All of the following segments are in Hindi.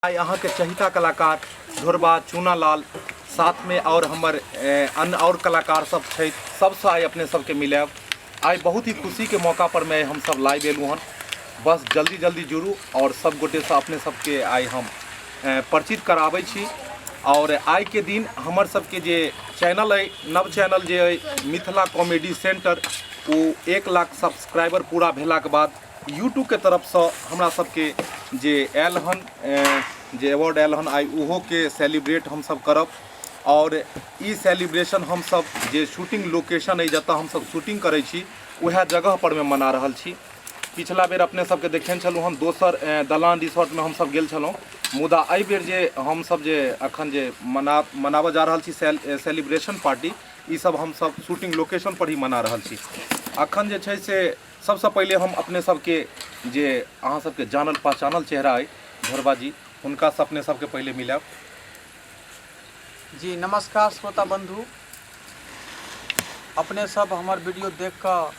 यहाँ के चहिता कलाकार ढोरबा चूनालाल साथ में और हमर अन्य और कलाकार सब छै सबसे आइ अपने सबके मिलब। आइ बहुत ही खुशी के मौका पर मैं हम सब लाइव एलूँ हन। बस जल्दी जल्दी जुड़ू और सब गोटे से अपने सबके आइ हम परिचित कराबै छी। और आइ के दिन हमर सबके जे चैनल है नव चैनल जे है मिथिला कॉमेडी सेंटर वो 1 लाख सब्सक्राइबर पूरा भेलाक बाद यूट्यूब के तरफ से हमरा सबके जे आयल हन जे अवार्ड आयल हन आइ उहो के सेलिब्रेट हम सब करब। और ई सेलिब्रेशन हम सब जे शूटिंग लोकेशन है जतऽ हम सब शूटिंग करै छी वह जगह पर में मना रहल छी। पिछला बेर अपने सबके देखें छलहुँ हम दोसर दलान रिसोर्ट में हम सब गेल छलहुँ, मुदा एहि बेर जे हम सब जे अखन जे मनाबऽ जा रहल छी सेलिब्रेशन पार्टी ई सब हम सब शूटिंग लोकेशन पर ही मना रहल छी। अखन जे छै से सबसे पहले हम अपने सबके जे अहाँ सबके जानल पहचानल चेहरा है ढोरबा जी हुनका से अपने सबके पहले मिलब। जी नमस्कार श्रोता बंधु, अपने सब हमार वीडियो देख कर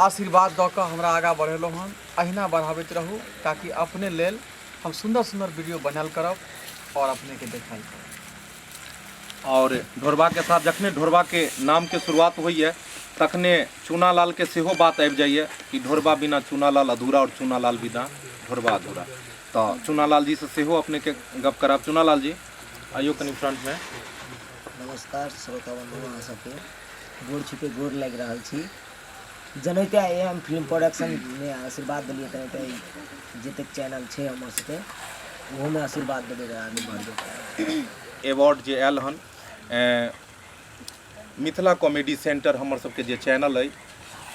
आशीर्वाद दऽ कऽ हमरा आगा बढ़ेलहुँ हन। अहिना बढ़ाबैत रहू ताकि अपने लेल हम सुंदर सुंदर वीडियो बनाल करब और अपने के देखाल करब। और ढोरबा के साथ जखने ढोरबा के नाम के शुरुआत होइए तखने चूनालाल के सेहो बात आबि जाइए कि ढोरबा बिना चूनालाल अधूरा और चूनालाल बिना ढोरबा अधूरा। तो चूनालाल जी से सेहो अपने के गप करब। चूनालाल जी आइयो कनी फ्रंट में। नमस्कार श्रोता बंधु, अहाँ सबके गोर छुपे गोर लागि रहल छी। जनैते एम फिल्म प्रोडक्शन में आशीर्वाद दिलिए तनैते जतेक चैनल छै हमर सबके ओहो में आशीर्वाद देबे आदमी बढ़बे। अवार्ड जे आयल हन मिथिला कॉमेडी सेंटर हमर सबके जे चैनल है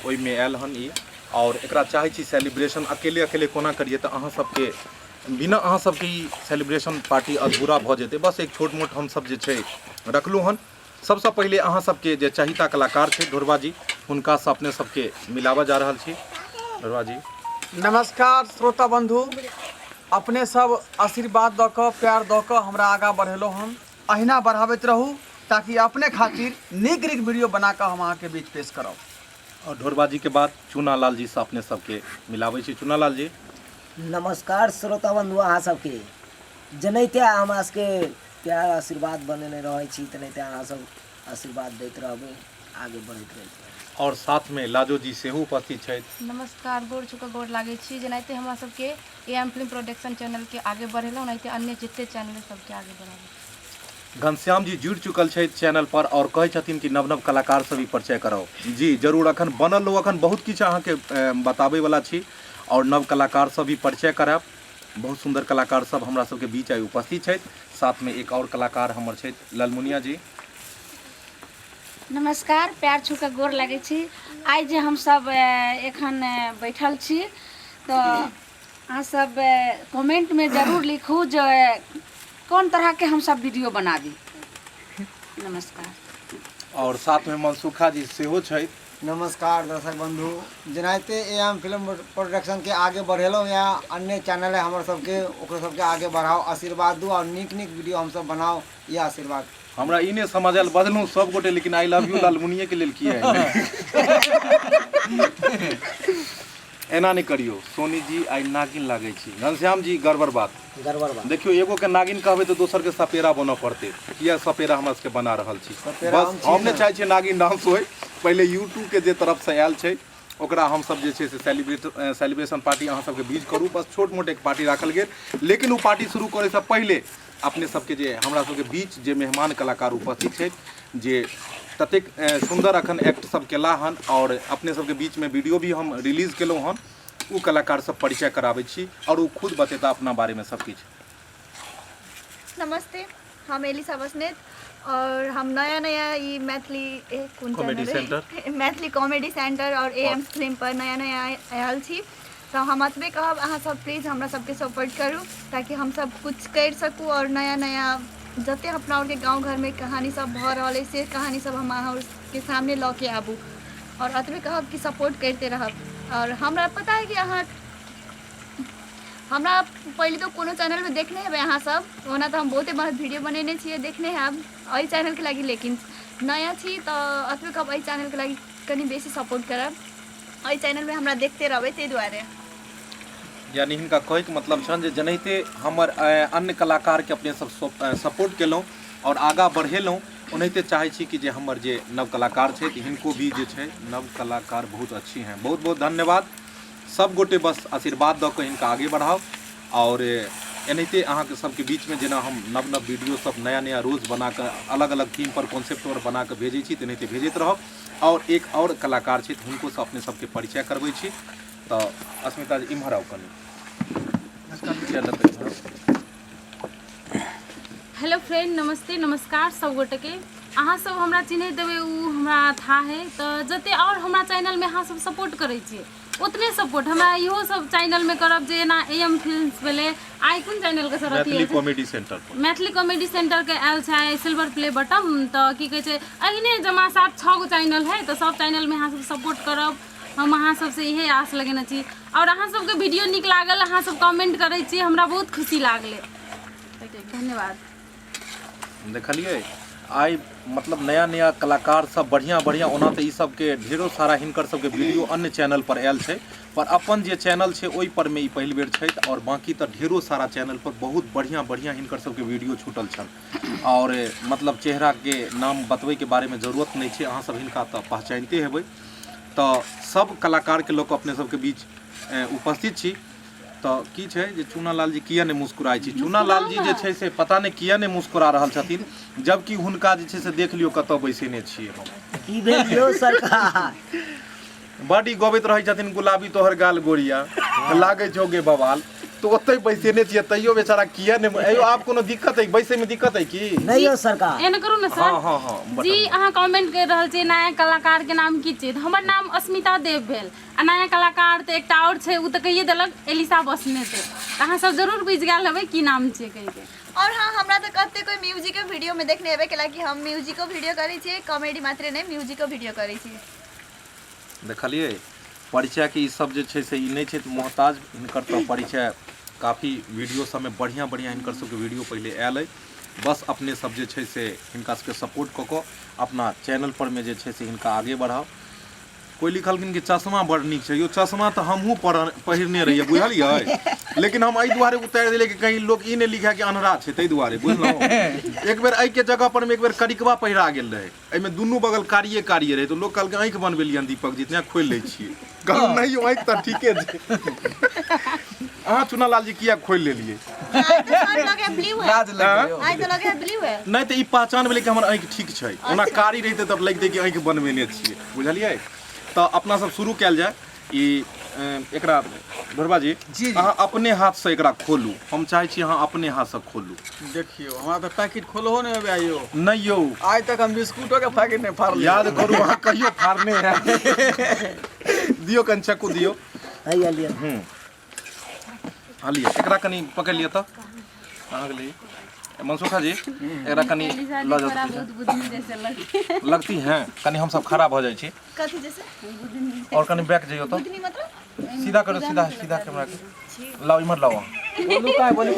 ओहि में आयल हन ई। और एकरा चाहे छी सेलिब्रेशन अकेले अकेले कोना करिए तो अहाँ सबके बिना अहाँ सबके ई सेलिब्रेशन पार्टी अधूरा भ जेतै। बस एक छोट मोट हम सब जे छै रखलू हन। सबसे पहले अहाँ सबके जे चहिता कलाकार छै ढोरबा जी हुनका से अपने सबके मिलाबऽ जा रहल छी। ढोरबा जी नमस्कार श्रोता बंधु, अपने सब आशीर्वाद दऽ कऽ प्यार दऽ कऽ हमरा आगा बढ़ेलहुँ हन। अहिना बढ़ाबैत रहू ताकि अपने खातिर नीक नीक वीडियो बना कऽ हम अहाँके बीच पेश करब। और ढोरबा जी के बाद चूनालाल जी से अपने सबके मिलाबै छी। चूनालाल जी नमस्कार श्रोता बंधु, अहाँ सबके जनैते हमरा सबके प्यार आशीर्वाद बनेने रहै छी तनैते अहाँ सब आशीर्वाद दैत रहबै, आगे बढ़ैत रहबै। और साथ में लाजो जी सेहो उपस्थित छथि। नमस्कार, गोर चुका गोर लागै छी। जेनाहिते हमरा सबके एम फिल्म प्रोडक्शन चैनल के आगे बढ़ेलहुँ ओनाहिते अन्य जते चैनल सबके आगे बढ़ाबू। घनश्याम जी जुड़ चुकल छथि चैनल पर और कहै छथिन कि नव नव कलाकार से भी परिचय कराओ। जी जरूर, अखन बनल लोग अखन बहुत किछु अहाँके बताबै वाला छी और नव कलाकार से भी परिचय करायब। बहुत सुंदर कलाकार सब हमरा सबके बीच आइ उपस्थित छथि। साथ में एक और कलाकार हमर छथि लालमुनिया जी। नमस्कार, प्यार छू के गोर लागै छी। आइ जे हम सब एखन बैठल छी तो अहाँ सब कमेंट में जरूर लिखू जो कौन तरह के हम सब वीडियो बनाबी। नमस्कार। और साथ में मनसुखा जी सेहो छथि। नमस्कार दर्शक बंधु, जेनाहिते एम फिल्म प्रोडक्शन के आगे बढ़ेलहुँ या अन्य चैनल है हमर सबके ओकरो सबके आगे बढ़ाओ, आशीर्वाद दू और नीक नीक वीडियो हम सब बनाओ, ये आशीर्वाद। हमरा ई नहीं समझल बदलू सब गोटे, लेकिन आई लव यू लालमुनिये के लेल किया एना नहीं करियो। सोनी जी आई नागिन लागे छी। घनश्याम जी गड़बड़ बात देखियो, एगो के नागिन कहबे तो दोसर के सपेरा बनऽ पड़ते। किया सपेरा हमरा सबके बना रहल छी। बस हमने चाहे छी नागिन डांस होय। पहले यूट्यूब के जे तरफ से आयल छै ओकरा हम सब जे छै से सेलिब्रेशन पार्टी अहाँ सबके बीच करू। बस छोट मोट एक पार्टी राखल गेल, लेकिन वो पार्टी शुरू करे से पहले अपने सबके जे हमरा सबके बीच जे मेहमान कलाकार उपस्थित छै जे ततेक सुंदर अखन एक्ट सब केला हन और अपने सबके बीच में वीडियो भी हम रिलीज केलहुँ हन, वो कलाकार सब परिचय कराबै छी और वो खुद बतेता अपना बारे में सब किछु। नमस्ते, हम एलिसा बसनेत और हम नया नया ये मैथिली कॉमेडी सेंटर और एम फिल्म पर नया नया आयल छी। तो हम एतबे कहब अहाँ सब प्लीज हमरा सबके सपोर्ट करू ताकि हम सब कुछ कर सकू और नया नया जते अपना और के गाँव घर में कहानी सब भ रहा है से कहानी सब हम अहाँ के सामने ला के आबू। और एतबे कहब कि सपोर्ट करते रहब। और हमरा पता है कि अहाँ हमरा पहले तो कोनो चैनल में देखने हैं अहाँ सब, ओना तो हम बहुते बहुत वीडियो बनेने छिए देखने हैं एहि चैनल के लगी, लेकिन नया छी तो अतबे कहब एहि चैनल के लगी कनी बेसी सपोर्ट करब। एहि चैनल में हमरा देखते रहबै ताहि दुआरे। यानी हिनका कहै के मतलब छन जे जनहिते हमर अन्य कलाकार के अपने सब सपोर्ट केलहुँ और आगाँ बढ़ेलहुँ ओनाहिते चाहै छी कि जे हमर जे नव कलाकार छै हिनको भी जे छै नव कलाकार बहुत अच्छी हैं। बहुत बहुत धन्यवाद सब गोटे, बस आशीर्वाद दऽ कऽ हिनका आगे बढ़ाओ और एनाहिते अहाँके सबके बीच में जेना हम नव नव वीडियो सब नया नया रोज बना कऽ अलग अलग थीम पर कॉन्सेप्ट पर बना कऽ भेजै छी तेनाहिते भेजैत रहब। और एक और कलाकार छै हुनको से अपने सबके परिचय करबै छी। तो अस्मिता जी इम्हर आउ कनी। हेलो फ्रेंड, नमस्ते नमस्कार सब गोटे के। अहाँ सब हमरा चिन्ह देवे उ हमरा था है तो जते और हमरा चैनल में अहाँ सब सपोर्ट करे छिए उतने सपोर्ट हमरा इहो सब चैनल में करब जेना एम फिल्म्स भेले। आई कोन चैनल के सरती मैथिली कॉमेडी सेंटर पर मैथिली कॉमेडी सेंटर के आयल छै सिल्वर प्ले बटन। तो की कहे छै अहिने जमा 7-6 गो चैनल है तो सब चैनल में अहाँ सब सपोर्ट करब। हम अहाँ सबसे इहे आस लगेने छी और अहाँ सबके वीडियो नीक लागल अहाँ सब कमेंट करै छी हमरा बहुत खुशी लागले। धन्यवाद। देखलिए आई मतलब नया नया कलाकार सब बढ़िया बढ़िया ओना तो सब के ढेरों सारा हिनकर सबके वीडियो अन्य चैनल पर आयल छै पर अपन जे चैनल छै ओहि पर में ई पहिल बेर छै और बाकी तो ढेरों सारा चैनल पर बहुत बढ़िया बढ़िया हिनकर सबके वीडियो छूटल छन और मतलब चेहरा के नाम बतबै के बारे में जरूरत नहीं छै। अहाँ सब हिनका तो पहचानते हेबै। तो सब कलाकार के लोग अपने सबके बीच उपस्थित छी। तो की छै जे चूनालाल जी किया नहीं मुस्कुराई छी? चूनालाल जी जे छै से पता नहीं किया नहीं मुस्कुरा रहल छथिन जबकि हुनका जे छै से देख लियो कतौ बैसेने छियै हम। की भेलियो सरकार बड़ी गबैत रहै छथिन गुलाबी तोहर गाल गोरिया लागे जोगे बवाल तो ओतै बैसेने छियै तैयो बेचारा किया नहीं। अयो आप कोनो दिक्कत है बैसे में दिक्कत है की नहीं हो सरकार? एना करू ना सर। हाँ हाँ हाँ जी अहाँ कमेंट कर रहल छी नया कलाकार के नाम की छै? हमर नाम अस्मिता देव भेल आ नया कलाकार तो एकटा और छै उ तो कहिए देलक एलिसा बसने छै। अहाँ सब जरूर बुझि गेल हेबै की नाम छै कहि के। और हाँ हमरा तो कते कोई म्यूजिक वीडियो में देखने हेबे केला कि हम म्यूजिको वीडियो करै छियै कॉमेडी मात्र नहीं म्यूजिको वीडियो करै छियै। देखलिए परिचय के ई सब जे छै से ई नहीं छै मोहताज हिनकर तो परिचय काफ़ी वीडियो सब में बढ़िया बढ़िया हिनकर सबके वीडियो पहले आयल है। बस अपने सब जे छै से हिनका सबके सपोर्ट कऽ कऽ अपना चैनल पर में जे छै से हिनका आगे बढ़ाओ। कोई लिखलखिन कि चश्मा बड़ नीक छै। यो चश्मा तो हमहूँ पहिरने रहिए बुझलिए लेकिन हम एहि दुआरे उतारि दिलिए कि कहीं लोग ई नहीं लिखे कि अनहरा छै ताहि दुआरे बुझलहुँ। एक बेर एहि के जगह पर में एक बेर करिकवा पहिरा गेल रहे एहिमे दुनू बगल कारिये कारिये रहे तो लोग कहलकै आँखि बनबेलियन दीपक जी इतना खोलि लै छियै। कहलहुँ नहीं आँखि तो ठीके छै। अहाँ चूनालाल जी किया खोलि लेलिए? लाज लगे आई तो लगे ब्लू है। नहीं तो ई पहचान भेलै कि हमर आँखि ठीक छै ओना कारी रहितै तब लगितै कि आँखि बनबेने छियै बुझलिए। तो अपना सब शुरू कयल जाए ई एकरा भरबा जी जी। अहाँ अपने हाथ से एकरा खोलू। हम चाहे छी अहाँ अपने हाथ से खोलू। देखियो हमरा तो पैकेट खोलहो नहीं अबे आइयो। नहीं यौ आज तक हम बिस्कुटों के पैकेट नहीं फाड़ याद करू अहाँ कहियो फाड़ने है। दियो कन चक्कू दियो। आइया लिया लिया एकरा कनी पकड़ लिया तो अहाँ के लिए मनसुखा जी एकरा कनी ल जाओ बहुत बुद्धि जैसे लगती हैं कनी हम सब खराब हो जाए छी कथी जैसे और कनी बैक जाइयो तो बुद्धि मतलब सीधा करो सीधा सीधा कैमरा के लाओ इमर लाओ। बोलू काय बोले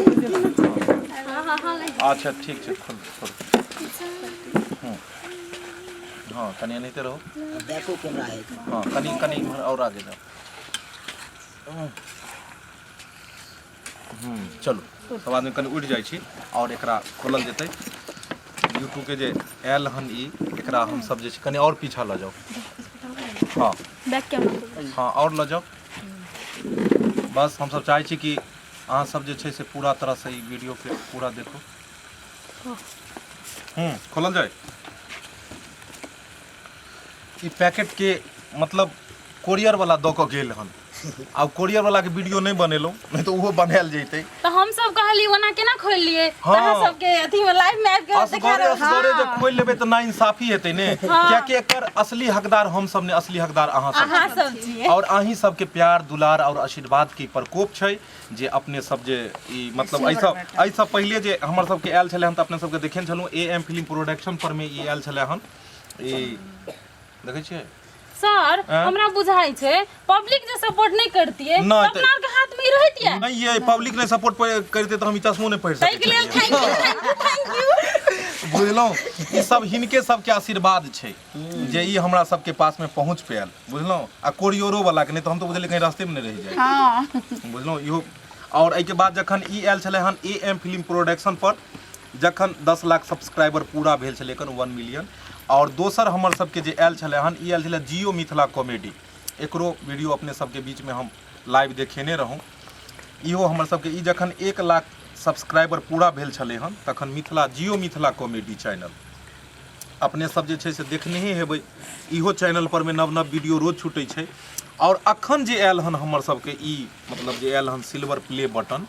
अच्छा ठीक है खोल खोल। हाँ कनी नहीं रहो देखो कैमरा है। हाँ कनी कनी इमर और आगे जाओ। चलो सब आदमी कनी उठ जाए छी और एकरा खोलल जेतै। यूट्यूब के जे आयल हन ई एकरा हम सब जे कनी और पीछा ल जाओ। हाँ बैक कैमरा हाँ और ल जाओ। बस हम सब चाहे छी कि अहाँ सब जे छै से पूरा तरह से ई वीडियो के पूरा देखो। खोलल जाए। ई पैकेट के मतलब कोरियर वाला दऽ कऽ गेल हन अब कोरियर वाला के वीडियो नहीं बनेलो नहीं तो वो बनायल जैते। तो हम सब कहली ओना केना खोल लिए हाँ। अहाँ सबके अथी में लाइव में आबि के देखा असगरे रहल। असगरे जब खोल लेबे तो ना इंसाफी हेतै ने क्या कि एकर असली हकदार हम सब ने असली हकदार अहाँ सब अहाँ सब छियै और अहीं सबके प्यार दुलार और आशीर्वाद के प्रकोप छै जे अपने सब जे ई मतलब ऐसा पहले जे हमर सबके आयल छले हम त अपने सबके देखेन छलु एएम फिल्म प्रोडक्शन पर में ई आयल छले हन ई देखै छियै सर हमरा बुझाई छै पब्लिक जे सपोर्ट नहीं करती है नहीं, अपना के हाथ में ही रहती है नहीं ये पब्लिक ने सपोर्ट करते तो हम ई चश्मो नहीं पहिर ताहि के लेल सकते थैंक यू बुझलहुँ ई सब हिनके सबके आशीर्वाद छै जे ई हमरा सबके पास में पहुँच पायल बुझलहुँ आ कोरियोरो वाला के नहीं तो हम तो बुझलियै कहीं रास्ते में नहीं रह जाए हाँ बुझलहुँ इहो। और एहिके बाद जखन ई आयल छलै हन AM फिल्म प्रोडक्शन पर जखन 10 लाख सब्सक्राइबर पूरा भेल छलै हन 1 मिलियन। और दोसर हमर सबके जे आयल छलै हन ई आयल छलै जियो मिथिला कॉमेडी, एकरो वीडियो अपने सबके बीच में हम लाइव देखेने रहूँ। इहो हमर सबके ई जखन 1 लाख सब्सक्राइबर पूरा भेल छलै हन तखन मिथिला जियो मिथिला कॉमेडी चैनल अपने सब जे छै से देखने ही हेबै। इहो चैनल पर में नव नव वीडियो रोज छूटै छै। और अखन जे आयल हन हमर सबके ई मतलब जे आयल हन सिल्वर प्ले बटन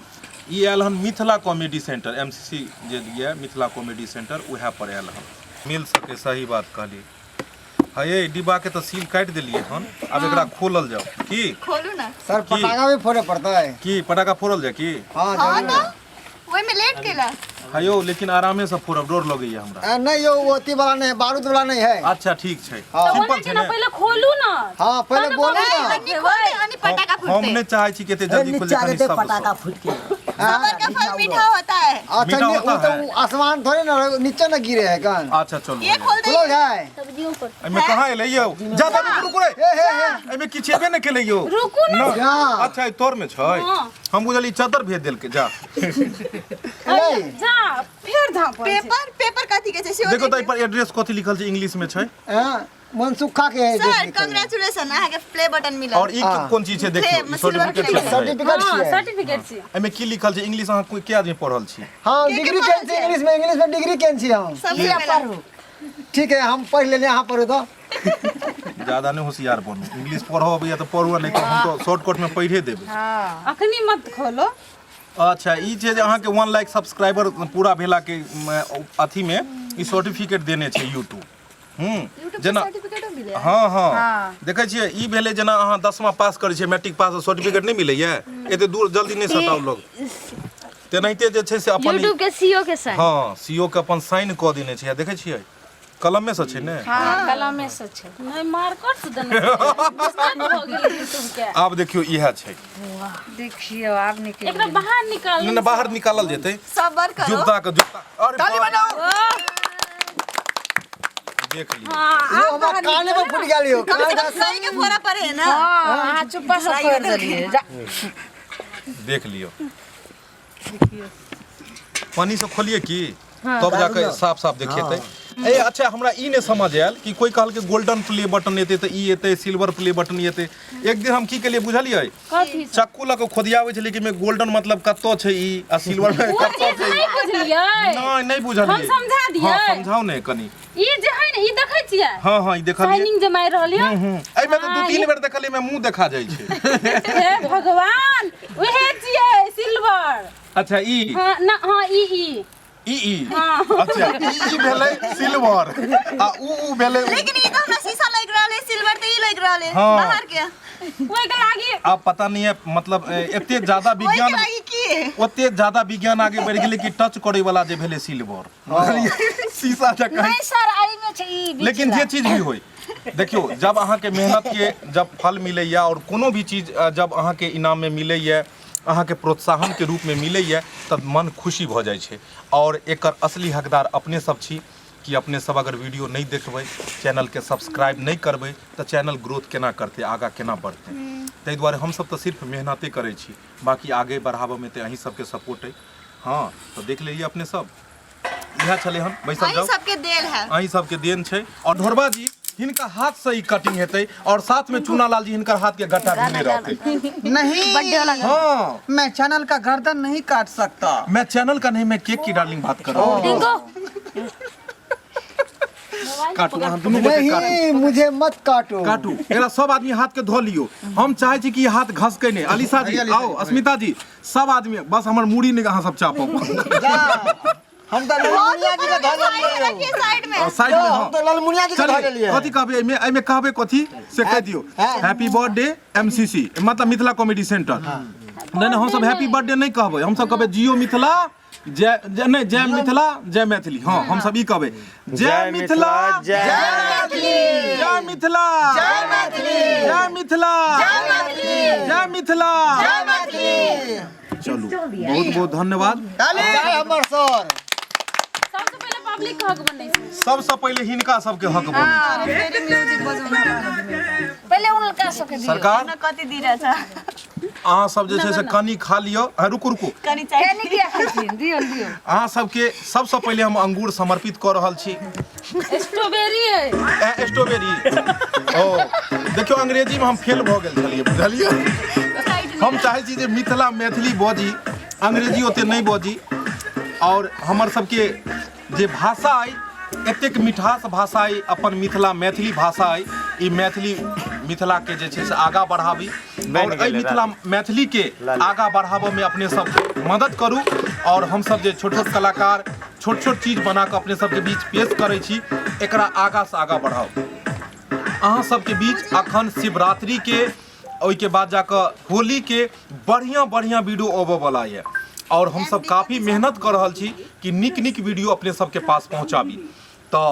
ई आयल हन मिथिला कॉमेडी सेंटर MCC जे दिए मिथिला कॉमेडी सेंटर वएह पर आयल हन। मिल सके सही बात कहली। हाँ ये डिब्बा के तो सील काट दिलिए हन, अब एकरा खोलल जाओ की खोलू ना। सर पटाखा भी फोड़े पड़ता है। की पटाखा फोड़ल जाए की? हाँ हाँ जरूर। ना वही में लेट केला। हायो लेकिन आरामे से फोड़ब, डर लगैया हमरा। नहीं यो वो अथी वाला नहीं है, बारूद वाला नहीं है। अच्छा ठीक छै, हाँ। सिंपल छै ने। पहले खोलू ना। हाँ पहले बोलो ना। पटाखा हम फूटते नहीं चाहे छी केते जल्दी खोल नीचा कनी देते सब पटाखा फूट के। सबर का फल मीठा होता है। अच्छा मीठा नहीं होता वो तो है। वो आसमान थोड़ी ना नीचे ना गिरे है कान। अच्छा चलो ये खोल खोलो दे। जाए। एमे कहां एलै यौ? जा जा रुक रे। एमे किछ हेबे नै केलै यौ। रुकू ना। जा। अच्छा ई तोर में छै। हम बुझली चादर भेज देलके जा। नहीं। जा फिर धाप। पेपर पेपर कथी के छै? देखो त पर एड्रेस कथि लिखल छै इंग्लिश में छै। हाँ, मनसुखा के है सर कांग्रेचुलेशन अहाँ के प्ले बटन मिला। और ई कोन चीज छै देखियो ई सर्टिफिकेट छै। सर्टिफिकेट हाँ है। सर्टिफिकेट छी। एमे की लिखल छै इंग्लिश अहाँ कोई के आदमी पढ़ल छी? हाँ डिग्री कैन छी इंग्लिश में डिग्री कैन छी हम। सब ठीक है हम पढ़ लेने यहाँ पर तो। ज्यादा नहीं होशियार बनू, इंग्लिश पढ़ो अबैया तो पढ़ू नहीं तो हम तो शॉर्टकट में पढ़े देबै। अखनी मत खोलो। अच्छा ई छै जे अहाँके 1 लाख सब्सक्राइबर पूरा भेला के अथी में ई सर्टिफिकेट देने छै यूट्यूब। जेना हाँ हाँ देखै छियै ई भेलै जेना अहाँ 10वां पास करै छियै मैट्रिक पास सर्टिफिकेट नहीं मिलैया एते दूर जल्दी नहीं सताउ लोग। तेनाहिते जे छै से अपन यूट्यूब के सीओ के साइन। हाँ सीओ के अपन साइन कऽ देने छै देखै छियै कलमे से छै ने। हाँ कलमे से छै। नहीं मार्कर से देने हो गेल यूट्यूब के। आब देखियो इहा छै। देखियो आब निकल एकरा बाहर निकाल। नहीं बाहर निकालल जेतै। सबर करो। जुत्ता के जुत्ता अरे ताली बजाओ देख लियो। यो हमारा काने में फूट गया लियो। सही के फोड़ा पड़े है ना। हां चुप्पा से कर देलिए जा। देख लियो पानी से खोलिए की तब जाके साफ साफ देखेतै। ए अच्छा हमरा ई नहीं समझ आयल कि कोई कहल के गोल्डन प्ले बटन एते त ई एते सिल्वर प्ले बटन एते। एक दिन हम की केलिए बुझलियै कथी चक्कू ल के खोदियाबै छलिए कि में गोल्डन मतलब कत्तो छै ई आ सिल्वर में वो कत्तो चीज छै। नहीं बुझलियै। नहीं नहीं बुझलियै। हम समझा दियै। हां समझाओ ने कनी। ई जे है ने ई देखै छियै। हां हां ई देखलिए। शाइनिंग जे मार रहल है। एई में तो 2-3 बेर देखलिए में मुंह देखा जाय छै। हे भगवान ओहे छियै सिल्वर। अच्छा ई हां ना हां ई अच्छा ई भेलै सिल्वर आ ऊ भेलै। लेकिन ई तो हमरा शीशा लग रहल है सिल्वर तो ई लग रहल है हाँ। बाहर के। ओए के लागी अब पता नहीं है मतलब एते ज्यादा विज्ञान ओए के लागी की ओते ज्यादा विज्ञान आगे बढ़ गेलै कि टच करे वाला जे भेलै सिल्वर शीशा जकाँ। नहीं सर आई में छै ई बीच। लेकिन जे चीज भी होय देखियो जब अहाँ के मेहनत के जब फल मिलैया और कोनो भी चीज जब अहाँ के इनाम में मिलैया अहाँ के प्रोत्साहन के रूप में मिलैया तब मन खुशी भ जाय छै। और एकर असली हकदार अपने सब छी कि अपने सब अगर वीडियो नहीं देखबै चैनल के सब्सक्राइब नहीं करबै तो चैनल ग्रोथ केना करते आगा केना बढ़ते। ताहि दुआरे हम सब तो सिर्फ मेहनते करै छी बाकी आगे बढ़ाबे में तो अहीं सबके सपोर्ट है। हाँ तो देख लेलिए अपने सब इएह छलै हन बैसल अहीं जाओ सबके देल है। अहीं सबके देन छै। और ढोरबा जी हिनका हाथ से ही कटिंग हेतै और साथ में चूना लाल जी हिनकर हाथ के गट्टा भिने रहते। नहीं हाँ मैं चैनल का गर्दन नहीं काट सकता। मैं चैनल का नहीं मैं केक की डार्लिंग बात कर रहा हूँ। काटू हम दोनों गोटे काटू नहीं मुझे मत काटो। काटू एकरा सब आदमी हाथ के धो लियो। हम चाहे छी कि हाथ घसके नहीं। अलीसा जी आओ अस्मिता जी सब आदमी बस हमर मुड़ी ने अहाँ सब चापो। हम तो लालमुनिया जी के धो लिए। रखिए साइड में। साइड में हम तो लालमुनिया जी के धो लिए। कथी कहबे एमे कहबे कथी से कह दियो हैप्पी बर्थडे MCC मतलब मिथिला कॉमेडी सेंटर। नहीं हम सब हैप्पी बर्थडे नहीं कहबे हम सब कहबे जियो मिथिला जय मिथिला जय मैथिली। हाँ हम सब ई कहबे जय मिथिला जय मैथिली जय मिथिला जय मैथिली जय मिथिला जय मैथिली जय मिथिला जय मैथिली। चलो बहुत बहुत धन्यवाद। हमर सर सबसे पहले पब्लिक के हक बनै छै सबसे पहले हिनका सबके हक बने फेरि म्यूजिक बजाउन पहले उनका सबके दियो सरकार कति दिरा छ अहाँ सब जे छै से कनी खा लियो रुकू कनि चाहिए केनी किया खाइ छी दियो अहाँ सबके सबसे पहले हम अंगूर समर्पित कऽ रहल छी स्ट्रॉबेरी है स्ट्रॉबेरी ओ देखियो अंग्रेजी में हम फेल भऽ गेल छलियै बुझलियै हम चाहै छी जे मिथिला मैथिली बजी अंग्रेजी ओते नहीं बजी और हमर सबके जे भाषा अइ एतेक मिठास भाषा अइ अपन मिथिला मैथिली भाषा अइ ई मैथिली मिथिला के जे छै से आगा बढ़ाबी और एहि मिथिला मैथिली के आगा बढ़ाबऽ में अपने सब मदद करू और हम सब जे छोट छोट कलाकार छोट छोट चीज बना कऽ अपने सबके बीच पेश करै छी एकरा आगा से आगा बढ़ाओ अहाँ सबके बीच अखन शिवरात्रि के ओइके बाद जाकर होली के बढ़िया वीडियो अबऽ वाला है और हम सब काफी मेहनत कर रहल छी कि नीक वीडियो अपने सबके पास पहुंचाबी तो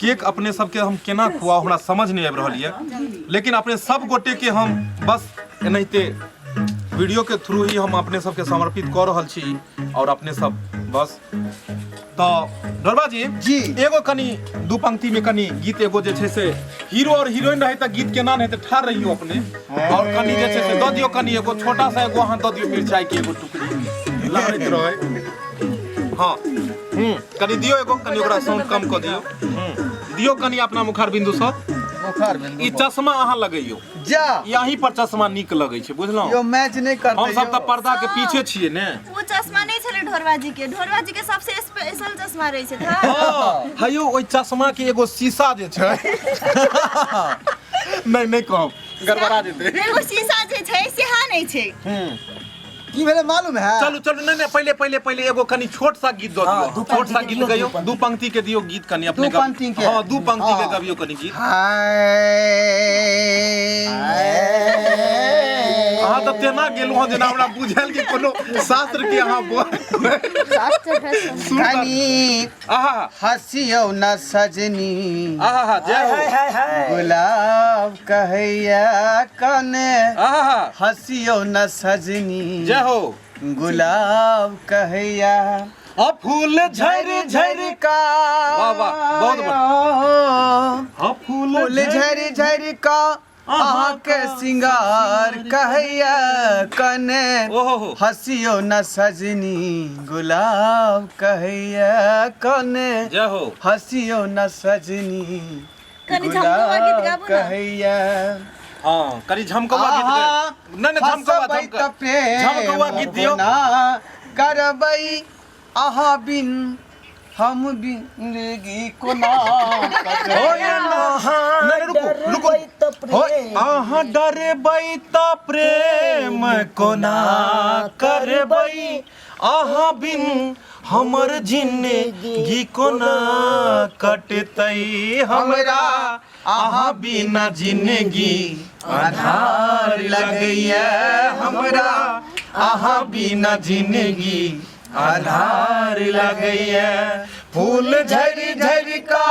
केक अपने सबके हम केना खुआओ हमरा समझ नहीं आबि रहल है लेकिन अपने सब गोटे के हम बस एनाहिते वीडियो के थ्रू ही हम अपने सबके समर्पित कर रहल छी और अपने सब बस तो डरबा जी एगो कनी दू पंक्ति में कनी गीत एगो जे छै से हीरो और हीरोइन रहे त गीत केना नहीं त ठाड़ रहियो अपने और कनी जे छै से द दियो कनी एगो छोटा सा एगो अहाँ द दियो मिरचाई के एगो टुकड़ी लहरैत रहे हाँ कनी दियो एगो कनी ओकरा साउंड कम क दियो दियो कनी अपना मुखार बिंदु सँ ई चश्मा अहाँ लगैयो जा यहीं पर चश्मा नीक लगै छै बुझलौं यो मैच नहीं करते हम सब त पर्दा के पीछे छियै ने वो चश्मा नहीं छले ढोरबाजी के सबसे स्पेशल चश्मा रहे छै था हयो ओइ चश्मा के एगो शीशा जे छै नहीं कहब गड़बड़ा जेतै एगो शीशा जे छै सेहा नहीं छै की भेलै मालूम है चलू नहीं पहले एगो कनी छोट सा गीत दो दियो छोट सा गीत गइयो दू पंक्ति के दियो गीत कनी अपने दू पंक्ति के हां दू पंक्ति के गबियो कनी गीत अहाँ त तेना गेलु हँ जेना हमरा बुझायल कि कोनो शास्त्र के अहाँ कनी आहा हसियो न सजनी आहा जय हो गुलाब कहैया कने आहा हसियो न सजनी जय हो गुलाब कहैया फूल झर का वाह वाह बहुत बढ़िया फूल झर का अहाँ के सिंगार कहैया कने ओहो हसियो न सजनी गुलाब कहैया कने जय हो हसियो न सजनी कनी झमकवा गीत गाबू ना कहैया हां कनी झमकवा गीत नहीं झमकवा गीत दियो करबै अहाँ बिन हम जिंदगी को ना रुको अहाँ डरबै त प्रेम कोना करबै अहाँ बिन हमर जिंदगी कोना कटतै हमरा अहाँ बिना जिंदगी आधार लगैया हमरा अहाँ बिना जिंदगी आधार लगैया फूल झरि का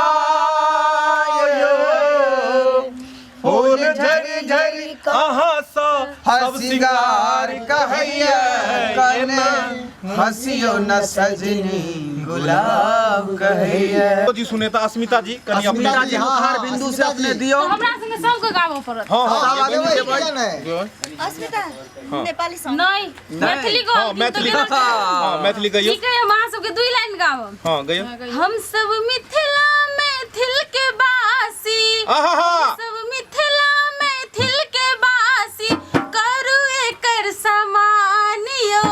फूल झरि अहाँ सब सिंगार कहैया कने हसियो न सजनी गुलाब कहैया जी सुने त अस्मिता जी कनी अपने जी हां बिंदु से अपने दियो हमरा संगे सबके गाबो पड़त हां अस्मिता नेपाली सॉन्ग नहीं मैथिली को मैथिली मैथिली गइयो ठीक है हम अहाँ सबके दुई लाइन गाबब हां गइयो हम सब मिथिला मैथिल के बासी आहा सब मिथिला मैथिल के बासी करू एकर सम्मानियो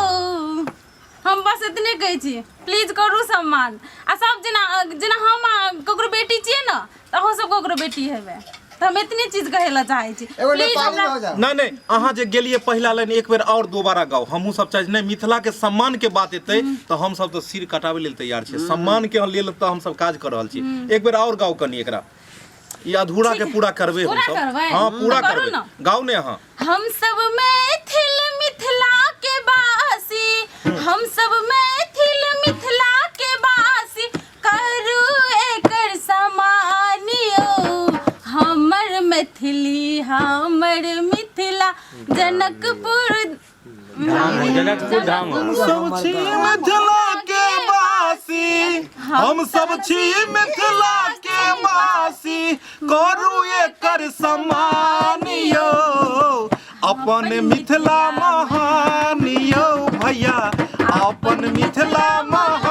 हम बस इतने कहै छी प्लीज करू सम्मान आ सब जेना हम ककरो बेटी छियै न त अहाँ सब ककरो बेटी हेबै त हम इतने चीज कहै ला चाहै छी प्लीज हमरा नहीं अहाँ जे गेलिए पहला लाइन एक बेर और दोबारा गाओ हमहू सब चाहे नहीं मिथिला के सम्मान के बात एतै तो हम सब तो सिर कटावे लेल तैयार छी सम्मान के लेल तो हम सब काज कर रहल छी एक बेर और गाओ कनी एकरा ई अधूरा के पूरा करबे हम सब हां पूरा करबे गाओ ने अहाँ हम सब मैथिल मिथिला के बासी हम सब मैथिल मिथिला के बासी करू एकर सम्मानियो हमर मैथिली हमर मिथिला जनकपुर मिथिला के बासी हम सब छी मिथिला के वासी करू एकर सम्मान यौ अपन मिथिला महान यौ भैया अपन मिथिला महान